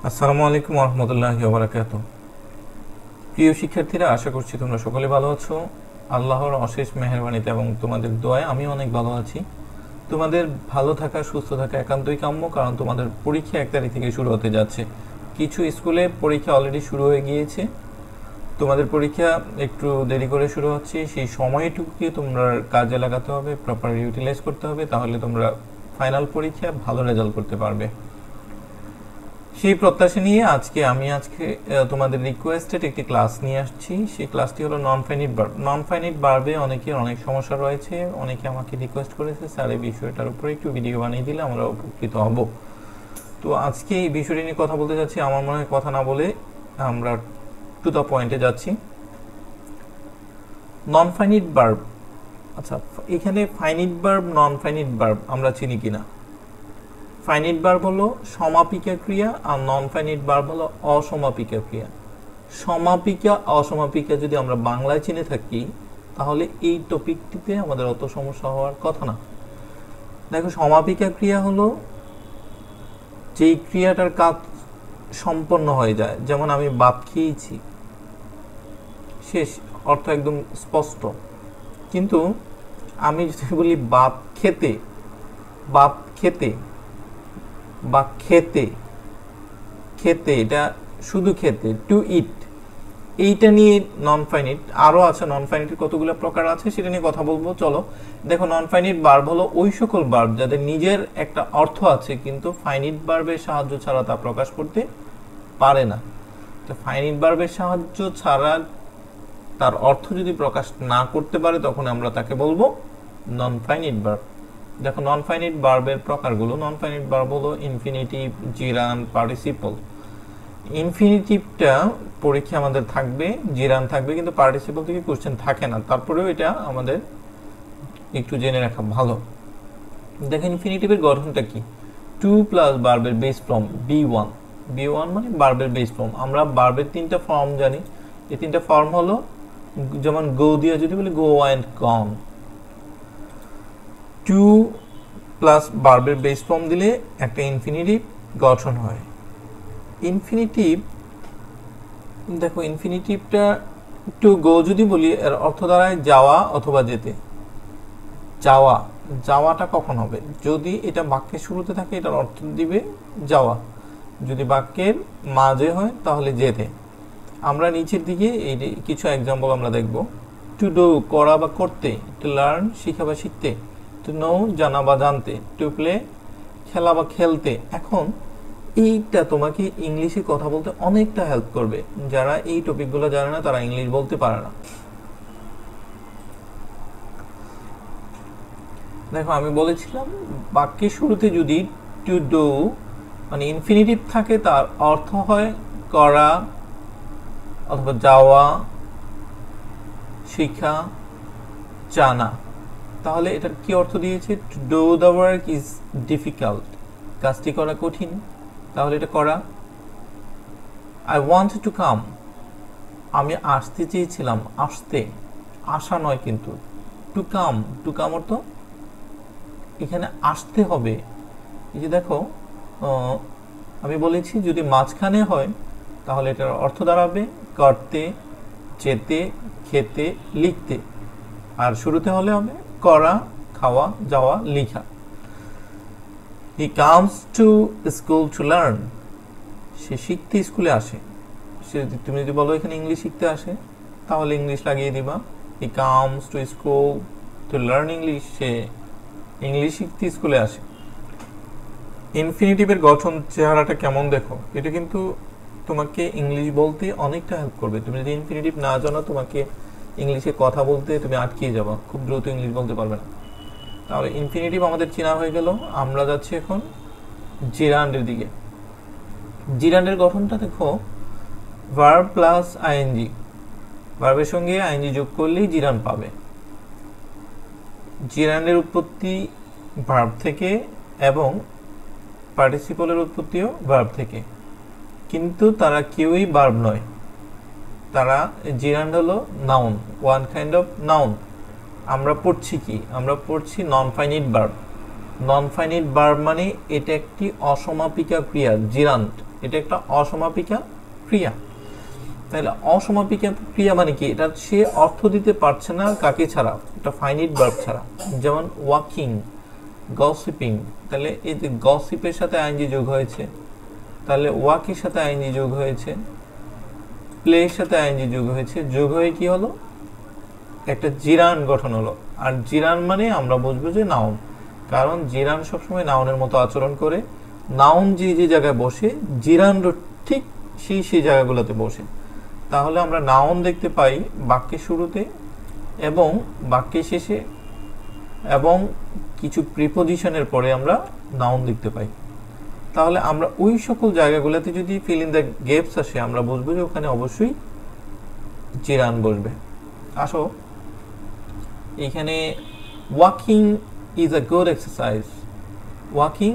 আসসালামু আলাইকুম ওয়া রাহমাতুল্লাহি ওয়া বারাকাতুহু। প্রিয় শিক্ষার্থীরা, আশা করছি তোমরা সকলে ভালো আছো। আল্লাহর অশেষ মেহেরবানিতে এবং তোমাদের দোয়ায় আমি অনেক ভালো আছি। তোমাদের ভালো থাকা, সুস্থ থাকা একান্তই কাম্য, কারণ তোমাদের পরীক্ষা 1 তারিখ থেকে শুরু হতে যাচ্ছে। কিছু স্কুলে পরীক্ষা অলরেডি শুরু হয়ে গিয়েছে। তোমাদের পরীক্ষা একটু দেরি করে শুরু হচ্ছে, সেই সময়টুকুকে তোমরা কাজে লাগাতে হবে, প্রপার ইউটিলাইজ করতে হবে, তাহলে তোমরা ফাইনাল পরীক্ষা ভালো রেজাল্ট করতে পারবে। সেই প্রত্যাশা নিয়ে আজকে তোমাদের রিকোয়েস্টেড একটি ক্লাস নিয়ে আসছি। সেই ক্লাসটি হলো non finite verb. Non finite ভার্বে অনেকের অনেক সমস্যা রয়েছে। অনেকে আমাকে রিকোয়েস্ট করেছে, স্যার এই বিষয়টার উপরে একটু ভিডিও বানিয়ে দিলে আমরা উপকৃত হব। তো আজকে এই বিষয়টি নিয়ে কথা বলতে যাচ্ছি। আমার মনে হয় কথা না বলে আমরা টু দ্য পয়েন্টে যাচ্ছি। নন ফাইনিট ভার্ব, আচ্ছা এখানে finite verb, non finite verb আমরা চিনি কিনা? ফাইনিট ভার্ব হলো সমাপিকা ক্রিয়া আর নন ফাইনিট ভার্ব হলো অসমাপিকা ক্রিয়া। সমাপিকা অসমাপিকা যদি আমরা বাংলায় চিনে থাকি তাহলে এই টপিকটিতে আমাদের অত সমস্যা হওয়ার কথা না। দেখো, সমাপিকা ক্রিয়া হলো যেই ক্রিয়াটার কাজ সম্পন্ন হয়ে যায়। যেমন আমি ভাত খেয়েছি, শেষ, অর্থ একদম স্পষ্ট। কিন্তু আমি যদি বলি ভাত খেতে, ভাত খেতে বা খেতে, খেতে এটা শুধু খেতে, টু ইট, এইটা নিয়ে নন ফাইনিট। আরও আছে নন ফাইনিটের কতগুলো প্রকার আছে, সেটা নিয়ে কথা বলবো। চলো দেখো, নন ফাইনিট ভার্ব হলো ওই সকল ভার্ব যাদের নিজের একটা অর্থ আছে কিন্তু ফাইনিট ভার্বের সাহায্য ছাড়া তা প্রকাশ করতে পারে না। তো ফাইনিট ভার্বের সাহায্য ছাড়া তার অর্থ যদি প্রকাশ না করতে পারে তখন আমরা তাকে বলবো নন ফাইনিট ভার্ব। দেখো, নন ফাইনিট ভার্বের প্রকারগুলো। নন ফাইনিট ভার্ব হলো ইনফিনিটিভ, জিরান্ড, পার্টিসিপল। ইনফিনিটিভটা পরীক্ষা আমাদের থাকবে, জিরান্ড থাকবে, কিন্তু পার্টিসিপল থেকে কোশ্চেন থাকে না। তারপরেও এটা আমাদের একটু জেনে রাখা ভালো। দেখো, ইনফিনিটিভের গঠনটা কি? টু প্লাস ভার্বের বেস ফর্ম বি1। বি1 মানে ভার্বের বেস ফর্ম। আমরা ভার্বের 3টা ফর্ম জানি। এই 3টা ফর্ম হলো, যেমন গো দিয়ে যদি বলি go and gone. To plus ভার্বের বেস ফর্ম দিলে একটা ইনফিনিটিভ গঠন হয়। ইনফিনিটিভ, দেখো ইনফিনিটিভটা টু গো যদি বলি এর অর্থ দাঁড়ায় যাওয়া অথবা যেতে। যাওয়া, যাওয়াটা কখন হবে? যদি এটা বাক্যের শুরুতে থাকে এটার অর্থ দিবে যাওয়া, যদি বাক্যের মাঝে হয় তাহলে যেতে। আমরা নিচের দিকে এই কিছু এক্সাম্পল আমরা দেখব। টু ডু, করা বা করতে। টু লার্ন, শিখা বা শিখতে। টু নো, জানা বা জানতে। টু প্লে, খেলা বা খেলতে। এখন এইটা তোমাকে ইংলিশে কথা বলতে অনেকটা হেল্প করবে। যারা এই টপিকগুলো জানে না তারা ইংলিশ বলতে পারে না। দেখো, আমি বলেছিলাম বাক্যের শুরুতে যদি টু ডু মানে ইনফিনিটিভ থাকে তার অর্থ হয় করা অথবা যাওয়া, শিখা, জানা। তাহলে এটার কি অর্থ দিয়েছে? To do the work is difficult, কাজটি করা কঠিন, তাহলে এটা করা। আই ওয়ান্ট টু কাম, আমি আসতে চেয়েছিলাম, আসতে, আসা নয় কিন্তু। টু কাম, টু কাম অর্থ এখানে আসতে হবে। এই যে দেখো, আমি বলেছি যদি মাঝখানে হয় তাহলে এটার অর্থ দাঁড়াবে করতে, যেতে, খেতে, লিখতে। আর শুরুতে হলে হবে করা, খাওয়া, যাওয়া, লিখা। He comes to school to learn, সে শিখতে স্কুলে আসে। তুমি যদি বলো এখানে ইংলিশ শিখতে আসে তাহলে ইংলিশ লাগিয়ে দিবা। হি comes to school to learn English, say English শিখতে স্কুলে আসে। ইনফিনিটিভের গঠন চেহারাটা কেমন দেখো, এটা কিন্তু তোমাকে ইংলিশ বলতে অনেকটা হেল্প করবে। তুমি যদি ইনফিনিটিভ না জানো তোমাকে ইংলিশে কথা বলতে তুমি আটকিয়ে যাবা, খুব দ্রুত ইংলিশ বলতে পারবে না। তাহলে ইনফিনিটিভ আমাদের চেনা হয়ে গেল। আমরা যাচ্ছি এখন জিরান্ডের দিকে। জিরান্ডের গঠনটা দেখো, ভার্ব প্লাস আইএনজি, ভার্বের সঙ্গে আইএনজি যোগ করলেই জিরান্ড পাবে। জিরান্ডের উৎপত্তি ভার্ব থেকে এবং পার্টিসিপলের উৎপত্তিও ভার্ব থেকে, কিন্তু তারা কেউই ভার্ব নয়। তারা, জিরান্ড হলো noun, one kind of noun. আমরা পড়ছি কি? আমরা পড়ছি নন finite verb. Non finite verb মানে এটা একটি অসমাপিকা ক্রিয়া, জিরান্ড। এটা একটা অসমাপিকা ক্রিয়া। তাহলে অসমাপিকা ক্রিয়া মানে কি, এটা সে অর্থ দিতে পারছে না কাকে ছাড়া, এটা ফাইনাইট ভার্ব ছাড়া। যেমন ওয়াকিং, গসিপিং, তাহলে এই যে গসিপের সাথে আইএনজি যোগ হয়েছে, তাহলে ওয়াকের সাথে আইএনজি যোগ হয়েছে, প্লের সাথে আইএনজি যোগ হয়েছে, যোগ হয়ে কি হলো, একটা জিরান গঠন হলো। আর জিরান মানে আমরা বুঝবো যে নাউন, কারণ জিরান সবসময় নাউনের মতো আচরণ করে। নাউন যে যে জায়গায় বসে, জিরান ঠিক সেই জায়গাগুলোতে বসে। তাহলে আমরা নাউন দেখতে পাই বাক্যের শুরুতে এবং বাক্যের শেষে, এবং কিছু প্রিপোজিশনের পরে আমরা নাউন দেখতে পাই। তাহলে আমরা ওই সকল জায়গাগুলোতে যদি ফিল ইন দ্য গ্যাপস আসে, আমরা বুঝবো যে ওখানে অবশ্যই জিরান বসবে। আসো এখানে walking is a good exercise, walking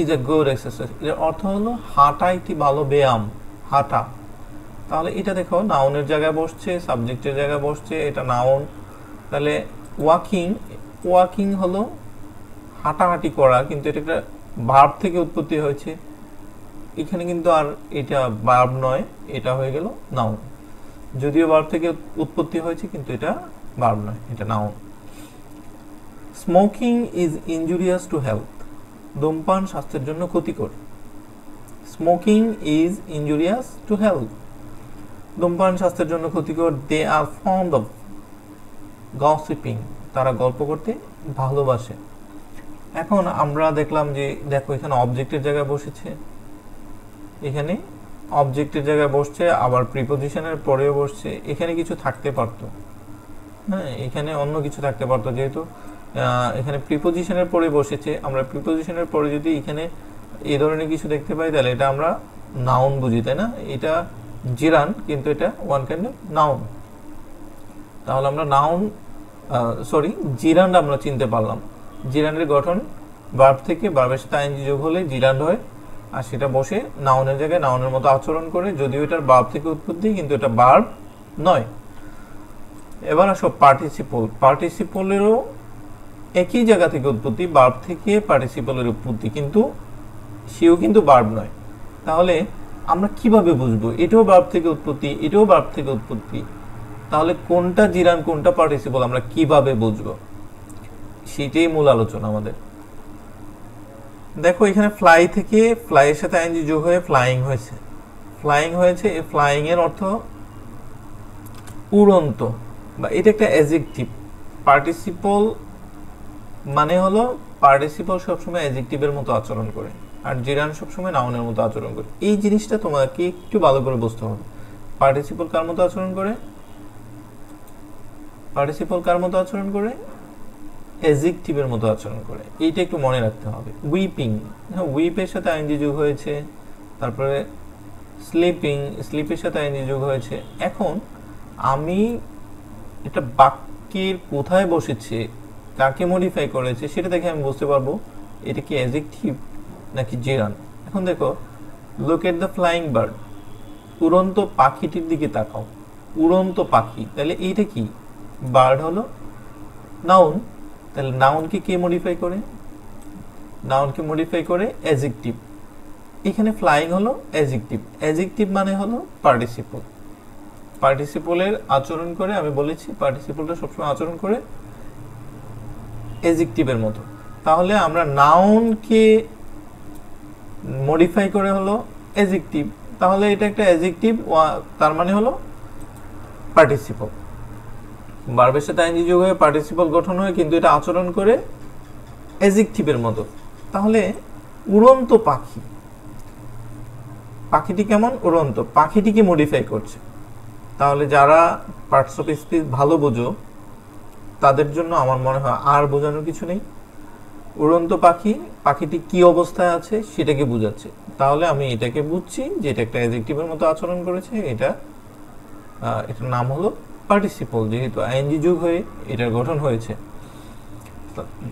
is a good exercise, এর অর্থ হলো হাঁটা একটি ভালো ব্যায়াম, হাঁটা। তাহলে এটা দেখো নাউনের জায়গায় বসছে, সাবজেক্টের জায়গায় বসছে, এটা নাউন। তাহলে ওয়াকিং, ওয়াকিং হলো হাঁটাহাঁটি করা, কিন্তু এটা একটা ভার্ব থেকে উৎপত্তি হয়েছে। এখানে কিন্তু আর এটা ভার্ব নয়, এটা হয়ে গেল নাউন। যদিও ভার্ব থেকে উৎপত্তি হয়েছে কিন্তু এটা ভার্ব নয়, এটা noun. Smoking is injurious to health, ধূমপান স্বাস্থ্যের জন্য ক্ষতিকর। Smoking is injurious to health, ধূমপান স্বাস্থ্যের জন্য ক্ষতিকর। দে আর ফন্ড অফ গসিপিং, তারা গল্প করতে ভালোবাসে। এখন আমরা দেখলাম যে দেখো এখানে অবজেক্টের জায়গায় বসেছে, এখানে অবজেক্টের জায়গায় বসছে, আবার প্রিপোজিশনের পরেও বসছে। এখানে কিছু থাকতে পারতো, হ্যাঁ, এখানে অন্য কিছু থাকতে পারতো, যেহেতু এখানে প্রিপোজিশনের পরে বসেছে। আমরা প্রিপোজিশনের পরে যদি এখানে এই ধরনের কিছু দেখতে পাই, তাহলে এটা আমরা নাউন বুঝি, তাই না? এটা জিরান, কিন্তু এটা ওয়ান কাইন্ড অফ নাউন। তাহলে আমরা নাউন, সরি, জিরান আমরা চিনতে পারলাম। জিরানের গঠন ভার্ব থেকে, ভার্বের সাথে আইএনজি যোগ হলে জিরান হয়, আর সেটা বসে নাউনের জায়গায় নাউনের মতো আচরণ করে, যদিও এটার ভার্ব থেকে উৎপত্তি, কিন্তু এটা ভার্ব নয়। এবার আসো পার্টিসিপল। পার্টিসিপলেরও একই জায়গা থেকে উৎপত্তি, ভার্ব থেকে পার্টিসিপলের উৎপত্তি, কিন্তু সেও কিন্তু ভার্ব নয়। তাহলে আমরা কিভাবে বুঝবো এটাও ভার্ব থেকে উৎপত্তি, এটাও ভার্ব থেকে উৎপত্তি? তাহলে কোনটা জিরান কোনটা পার্টিসিপল আমরা কিভাবে বুঝবো, সেটাই মূল আলোচনা আমাদের। দেখো এখানে ফ্লাই থেকে, ফ্লাই এর সাথে আইএনজি যোগ হয়ে ফ্লাইং হয়েছে, ফ্লাইং হয়েছে। এই ফ্লাইং এর অর্থ উড়ন্ত, বা এটা একটা অ্যাডজেক্টিভ। পার্টিসিপল মানে হলো, পার্টিসিপল সবসময় অ্যাডজেক্টিভের মতো আচরণ করে, আর জিরান সবসময় নাউনের মতো আচরণ করে। এই জিনিসটা তোমাকে একটু ভালো করে বুঝতে হবে। পার্টিসিপল কার মতো আচরণ করে? পার্টিসিপল কার মতো আচরণ করে? অ্যাডজেক্টিভের মতো আচরণ করে। এইটা একটু মনে রাখতে হবে। উইপিং, হ্যাঁ, উইপের সাথে আইএনজি যোগ হয়েছে। তারপরে স্লিপিং, স্লিপের সাথে আইএনজি যোগ হয়েছে। এখন আমি এটা বাক্যের কোথায় বসেছে, কাকে মডিফাই করেছে, সেটা দেখে আমি বুঝতে পারবো এটা কি অ্যাডজেক্টিভ নাকি জিরান। এখন দেখো, look at the flying bird, উড়ন্ত পাখিটির দিকে তাকাও। উড়ন্ত পাখি, তাহলে এইটা কি? বার্ড হলো নাউন। তাহলে নাউনকে কে মডিফাই করে? নাউনকে মডিফাই করে অ্যাডজেক্টিভ। এখানে ফ্লাইং হলো অ্যাডজেক্টিভ, অ্যাডজেক্টিভ মানে হলো পার্টিসিপল। পার্টিসিপলের আচরণ করে, আমি বলেছি পার্টিসিপলটা সবসময় আচরণ করে অ্যাডজেক্টিভের মতো। তাহলে আমরা নাউনকে মডিফাই করে হলো অ্যাডজেক্টিভ, তাহলে এটা একটা অ্যাডজেক্টিভ, তার মানে হলো পার্টিসিপল। ভার্বের সাথে আইএনজি যোগ হয়ে পার্টিসিপল গঠন হয়, কিন্তু এটা আচরণ করে অ্যাডজেক্টিভের মতো। তাহলে উড়ন্ত পাখি, পাখিটি কেমন? উড়ন্ত, পাখিটিকে মডিফাই করছে। তাহলে যারা পার্টস অফ স্পিচ ভালো বোঝো, তাদের জন্য আমার মনে হয় আর বোঝানোর কিছু নেই। উড়ন্ত পাখি, পাখিটি কি অবস্থায় আছে সেটাকে বোঝাচ্ছে। তাহলে আমি এটাকে বুঝছি যে এটা একটা অ্যাডজেক্টিভের মতো আচরণ করেছে, এটার নাম হলো পার্টিসিপল, যেহেতু আইএনজি যোগ হয়ে এটার গঠন হয়েছে।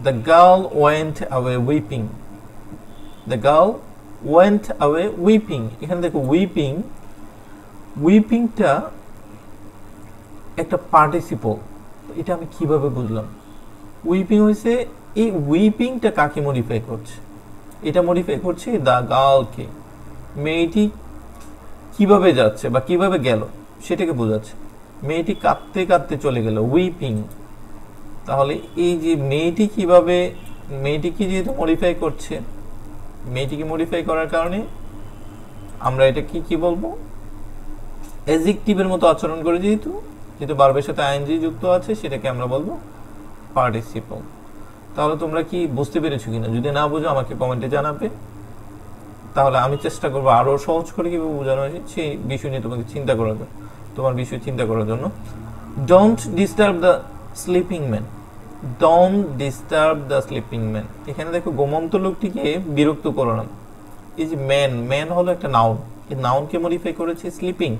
The girl went away weeping, the girl went away weeping. এখানে দেখো উইপিং, উইপিংটা একটা পার্টিসিপল। এটা আমি কিভাবে বুঝলাম? উইপিং হয়েছে, এই উইপিংটা কাকে মডিফাই করছে? এটা মডিফাই করছে দ্য গার্লকে। মেয়েটি কিভাবে যাচ্ছে বা কিভাবে গেল সেটাকে বোঝাচ্ছে। মেয়েটি কাঁদতে কাঁদতে চলে গেল, উইপিং। তাহলে এই যে মেয়েটিকে যেহেতু মডিফাই করছে, মেয়েটিকে মডিফাই করার কারণে আমরা এটা কি বলবো, অ্যাডজেক্টিভের মতো আচরণ করে, যেহেতু ভার্বের সাথে আইএনজি যুক্ত আছে, সেটাকে আমরা বলবো পার্টিসিপল। তাহলে তোমরা কি বুঝতে পেরেছো কিনা? যদি না বুঝো আমাকে কমেন্টে জানাবে, তাহলে আমি চেষ্টা করবো আরো সহজ করে কিভাবে বোঝানো হয়েছে সেই বিষয় নিয়ে তোমার বিষয় চিন্তা করার জন্য। Don't disturb the sleeping man. Don't disturb the sleeping man, এখানে দেখো গোমন্ত লোকটিকে বিরক্ত করো না। এই যে ম্যান হলো একটা নাউন, এই নাউনকে মডিফাই করেছে স্লিপিং।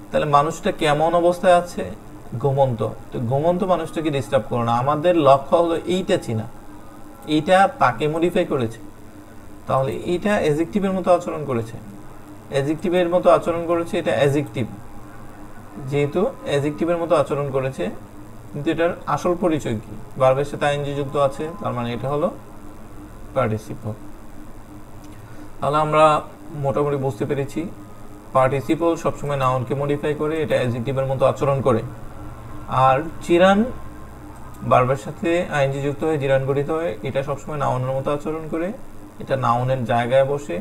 তাহলে মানুষটা কেমন অবস্থায় আছে? ঘুমন্ত। তো ঘুমন্ত মানুষটাকে ডিস্টার্ব করো না। আমাদের লক্ষ্য হলো এইটা চিনা, এইটা তাকে মডিফাই করেছে। তাহলে এইটা অ্যাডজেক্টিভের মতো আচরণ করেছে, এটা অ্যাডজেক্টিভ। যেহেতু অ্যাডজেক্টিভের মতো আচরণ করেছে, কিন্তু এটার আসল পরিচয় কি? ভার্বের সাথে আইএনজি যুক্ত আছে, তার মানে এটা হলো পার্টিসিপল। তাহলে আমরা মোটামুটি বুঝতে পেরেছি পার্টিসিপল সবসময় নাউনকে মডিফাই করে, এটা অ্যাডজেক্টিভের মতো আচরণ করে। আর জিরান ভার্বের সাথে আইএনজি যুক্ত হয়ে জিরান গঠিত হয়, এটা সবসময় নাউনের মতো আচরণ করে, এটা নাউনের জায়গায় বসে।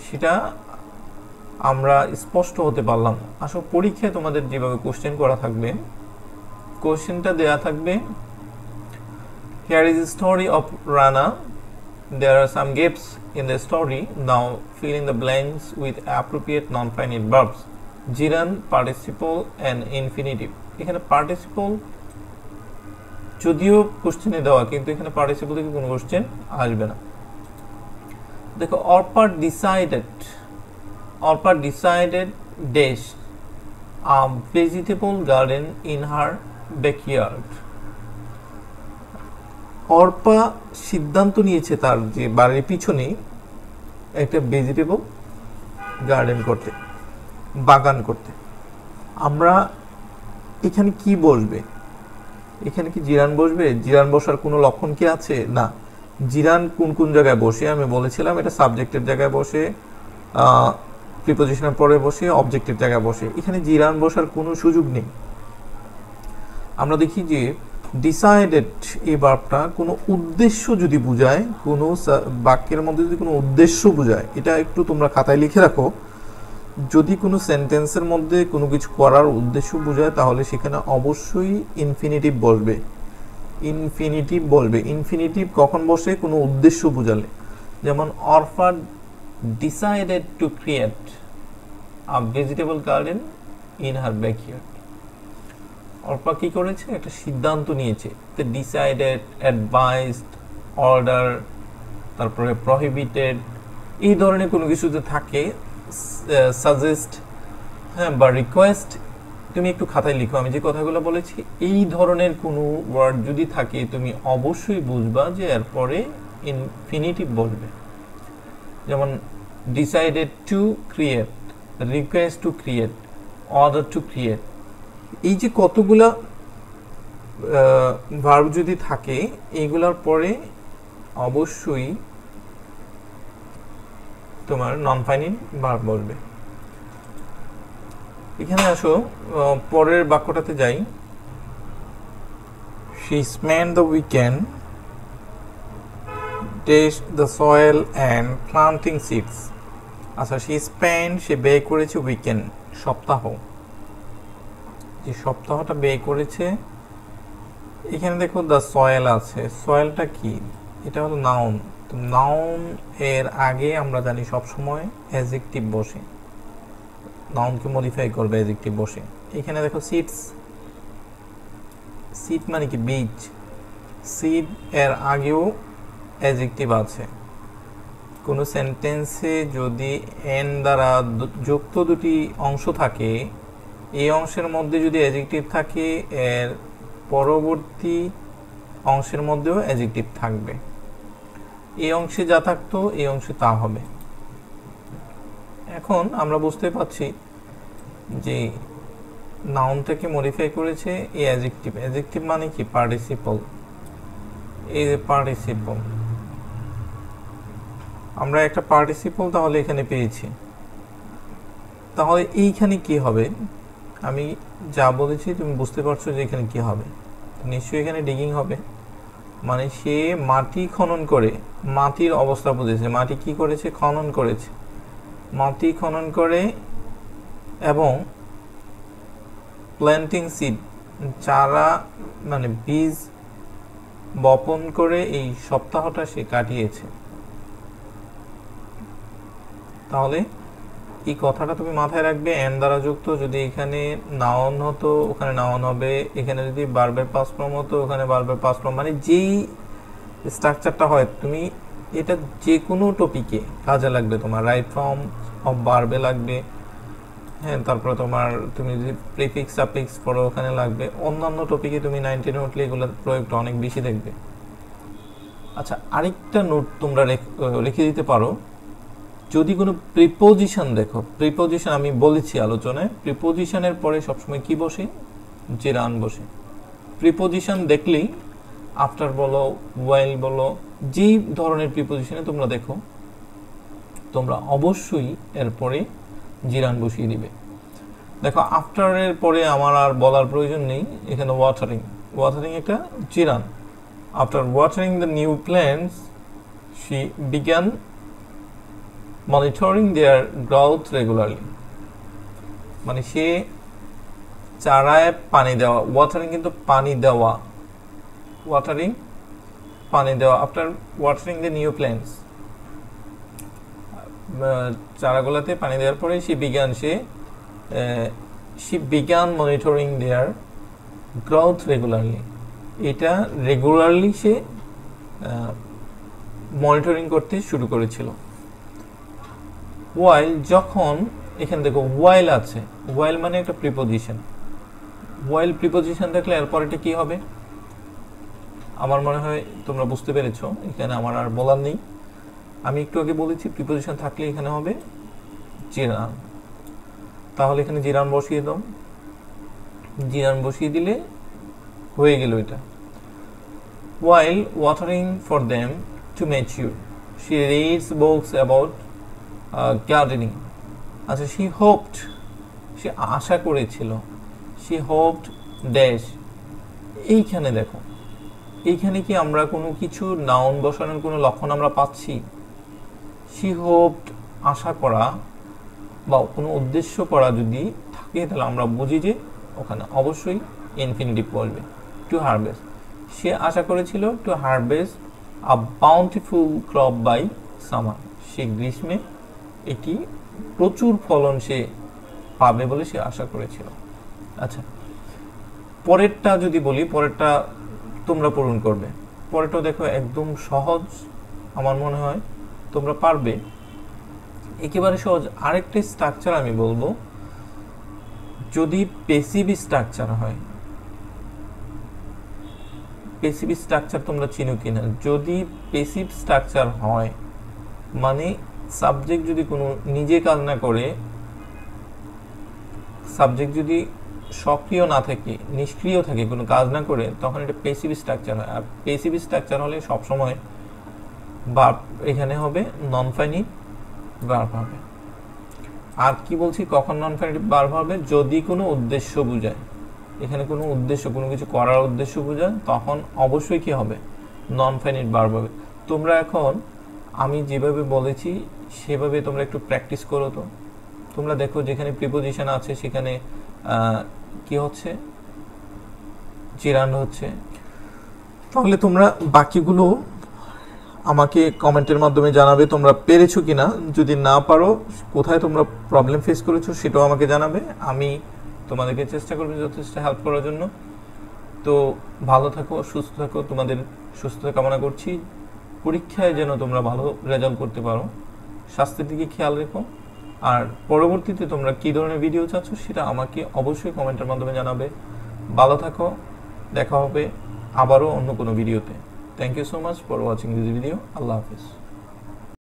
সেটা আমরা স্পষ্ট হতে পারলাম। আসলে পরীক্ষায় তোমাদের যেভাবে কোশ্চেন করা থাকবে, কোশ্চেনটা দেয়া থাকবে, here is the story of Rana, there are some gaps in the story, now fill in the blanks with appropriate non-finite verbs, জিরান, participle and infinitive। এখানে পার্টিসিপল যদিও কোশ্চেনে দেওয়া, কিন্তু এখানে পার্টিসিপল থেকে কোনো কোশ্চেন আসবে না। দেখো, Arpa decided dash a vegetable garden in her backyard। Arpa সিদ্ধান্ত নিয়েছে তার যে বাড়ির পিছনে একটা ভেজিটেবল গার্ডেন করতে, বাগান করতে। আমরা এখানে কি বসবে? এখানে কি জিরান বসবে? জিরান বসার কোনো লক্ষণ কি আছে? না। জিরান কোন জায়গায় বসে আমি বলেছিলাম, এটা সাবজেক্টের জায়গায় বসে, প্রিপোজিশনের পরে বসে, অবজেক্টের জায়গায় বসে। এখানে জিরান বসার কোনো সুযোগ নেই। আমরা দেখি যে ডিসাইডেড এই ভার্বটা কোনো উদ্দেশ্য যদি বোঝায়, কোনো বাক্যের মধ্যে যদি কোনো উদ্দেশ্য বোঝায়, এটা একটু তোমরা খাতায় লিখে রাখো। যদি কোনো সেন্টেন্সের মধ্যে কোনো কিছু করার উদ্দেশ্য বোঝায়, তাহলে সেখানে অবশ্যই ইনফিনিটিভ বসবে। ইনফিনিটিভ কখন বসে? কোনো উদ্দেশ্য বোঝালে। যেমন Arpa decided to create a vegetable garden in her backyard. Arpa কি করেছে? একটা সিদ্ধান্ত নিয়েছে। ডিসাইডেড, অ্যাডভাইসড, অর্ডার, তারপরে প্রহিবিটেড, এই ধরনের কোনো কিছুতে থাকে, সাজেস্ট, বা রিকোয়েস্ট। তুমি একটু খাতায় লিখো আমি যে কথাগুলো বলেছি। এই ধরনের কোনো ওয়ার্ড যদি থাকে, তুমি অবশ্যই বুঝবা যে এরপরে ইনফিনিটিভ বলবে। যেমন decided to create, request to create, order to create. এই যে কতগুলা ভার্ব যদি থাকে, এইগুলার পরে অবশ্যই তোমার নন ফাইনিট ভার্ব বলবে। এখানে আসো, পরের বাক্যটাতে যাই। She spent the weekend dash the soil and planting seeds। আচ্ছা, সে ব্যয় করেছে উইকেন্ড, সপ্তাহ। যে সপ্তাহটা ব্যয় করেছে, এখানে দেখো দ্য সয়েল আছে। সয়েলটা কি? এটা হলো নাউন। তো নাউন এর আগে আমরা জানি সবসময় অ্যাডজেক্টিভ বসে, নাউনকে মডিফাই করবে অ্যাডজেক্টিভ বসে। এখানে দেখো সিডস, সিড মানে কি? বীজ। সিড এর আগেও অ্যাডজেক্টিভ আছে। কোনো সেন্টেন্সে যদি এন দ্বারা যুক্ত দুটি অংশ থাকে, এই অংশের মধ্যে যদি অ্যাডজেক্টিভ থাকে, এর পরবর্তী অংশের মধ্যেও অ্যাডজেক্টিভ থাকবে। এই অংশে যা থাকতো এই অংশে তা হবে। এখন আমরা বুঝতে পারছি যে নাউনটাকে মডিফাই করেছে এই অ্যাডজেক্টিভ। অ্যাডজেক্টিভ মানে কি? পার্টিসিপল। এই যে পার্টিসিপল। আমরা একটা পার্টিসিপল তাহলে এখানে পেয়েছি। তাহলে এইখানে কি হবে, আমি যা বলেছি তুমি বুঝতে পারছো যে এখানে কি হবে। নিশ্চয়ই এখানে ডিগিং হবে, মানে সে মাটি খনন করে, মাটির অবস্থা বুঝেছে, মাটি কি করেছে, খনন করেছে, মাটি খনন করে এবং প্ল্যান্টিং সিড, চারা মানে বীজ বপন করে এই সপ্তাহটা সে কাটিয়েছে। তাহলে এই কথাটা তুমি মাথায় রাখবে, এন্ড দ্বারা যুক্ত। যদি এখানে নাউন হতো ওখানে নাউন হবে, এখানে যদি ভার্বের পাস্ট ফর্ম হতো ওখানে ভার্বের পাস্ট ফর্ম, মানে যেই স্ট্রাকচারটা হয় তুমি এটা যে কোনো টপিকে কাজে লাগবে। তোমার রাইট ফর্ম অফ ভার্বে লাগবে, হ্যাঁ, তারপরে তোমার তুমি যদি প্রিফিক্স সাফিক্স পড়ো ওখানে লাগবে, অন্যান্য টপিকে তুমি 19 উঠলে এগুলোর প্রয়োগটা অনেক বেশি দেখবে। আচ্ছা, আরেকটা নোট তোমরা রেখে দিতে পারো, যদি কোনো প্রিপোজিশন দেখো, প্রিপোজিশন আমি বলেছি আলোচনায়, প্রিপোজিশনের পরে সবসময় কি বসে, জিরান বসে। প্রিপোজিশন দেখলেই আফটার বলো, ওয়াইল বলো, যেই ধরনের প্রিপোজিশনে তোমরা দেখো, তোমরা অবশ্যই এরপরে জিরান বসিয়ে দিবে। দেখো আফটারের পরে আমার আর বলার প্রয়োজন নেই, এখানে ওয়াটারিং, ওয়াটারিং একটা জিরান। After watering the new plants she began monitoring their growth regularly, মানে সে চারায় পানি দেওয়া, ওয়াটারিং কিন্তু পানি দেওয়া, ওয়াটারিং পানি দেওয়া। After watering the new plants, চারাগুলোতে পানি দেওয়ার পরে she began monitoring their growth regularly, এটা রেগুলারলি সে মনিটরিং করতে শুরু করেছিল। ওয়াইল, যখন, এখানে দেখো ওয়াইল আছে, ওয়াইল মানে একটা প্রিপোজিশন, ওয়াইল প্রিপোজিশন দেখলে এরপর এটা কি হবে আমার মনে হয় তোমরা বুঝতে পেরেছো, এখানে আমার আর বলার নেই। আমি একটু আগে বলেছি প্রিপোজিশন থাকলে এখানে হবে জিরান, তাহলে এখানে জিরান বসিয়ে দাও, জিরান বসিয়ে দিলে হয়ে গেল এটা। While watering for them to mature, she reads books about gardening. আচ্ছা, she hoped, সে আশা করেছিল, she hoped dash। এইখানে দেখো, এইখানে কি আমরা কোনো কিছু নাউন বসানোর কোনো লক্ষণ আমরা পাচ্ছি? she hoped আশা করা বা কোনো উদ্দেশ্য করা যদি থাকে তাহলে আমরা বুঝি যে ওখানে অবশ্যই ইনফিনিটিভ বলবে, টু হারভেস্ট। সে আশা করেছিল to harvest a bountiful crop by summer, সে গ্রীষ্মে একটি প্রচুর ফলন সে পাবে বলে সে আশা করেছিল। আচ্ছা, পরেরটা যদি বলি, পরেরটা তোমরা পূরণ করবে। পরেরটা দেখো একদম সহজ, আমার মনে হয় তোমরা পারবে, একেবারে সহজ। আরেকটা স্ট্রাকচার আমি বলবো, যদি প্যাসিভ স্ট্রাকচার হয়, প্যাসিভ স্ট্রাকচার তোমরা চিনো কিনা, যদি প্যাসিভ স্ট্রাকচার হয় মানে সাবজেক্ট যদি কোনো নিজে কাজ না করে, সাবজেক্ট যদি সক্রিয় না থাকে, নিষ্ক্রিয় থাকে, কোনো কাজ না করে, তখন এটা প্যাসিভ স্ট্রাকচার হয়। আর প্যাসিভ স্ট্রাকচার হলে সবসময় ভার্ব এখানে হবে নন ফাইনিট ভার্ব হবে। আর কি বলছি, কখন নন ফাইনিট ভার্ব হবে, যদি কোনো উদ্দেশ্য বোঝায়, এখানে কোনো উদ্দেশ্য, কোনো কিছু করার উদ্দেশ্য বোঝায়, তখন অবশ্যই কি হবে, নন ফাইনিট ভার্ব হবে। তোমরা এখন আমি যেভাবে বলেছি সেভাবে তোমরা একটু প্র্যাকটিস করো। তো তোমরা দেখো যেখানে প্রিপোজিশন আছে সেখানে কি হচ্ছে, জিরান হচ্ছে। তাহলে তোমরা বাকিগুলো আমাকে কমেন্টের মাধ্যমে জানাবে তোমরা পেরেছো কিনা। যদি না পারো, কোথায় তোমরা প্রবলেম ফেস করেছো সেটাও আমাকে জানাবে, আমি তোমাদেরকে চেষ্টা করবো যথেষ্ট হেল্প করার জন্য। তো ভালো থাকো, সুস্থ থাকো, তোমাদের সুস্থতা কামনা করছি। পরীক্ষায় যেন তোমরা ভালো রেজাল্ট করতে পারো, স্বাস্থ্যের দিকে খেয়াল রেখো। আর পরবর্তীতে তোমরা কী ধরনের ভিডিও চাচ্ছ সেটা আমাকে অবশ্যই কমেন্টের মাধ্যমে জানাবে। ভালো থাকো, দেখা হবে আবারও অন্য কোনো ভিডিওতে। Thank you so much for watching this video. আল্লাহ হাফিজ।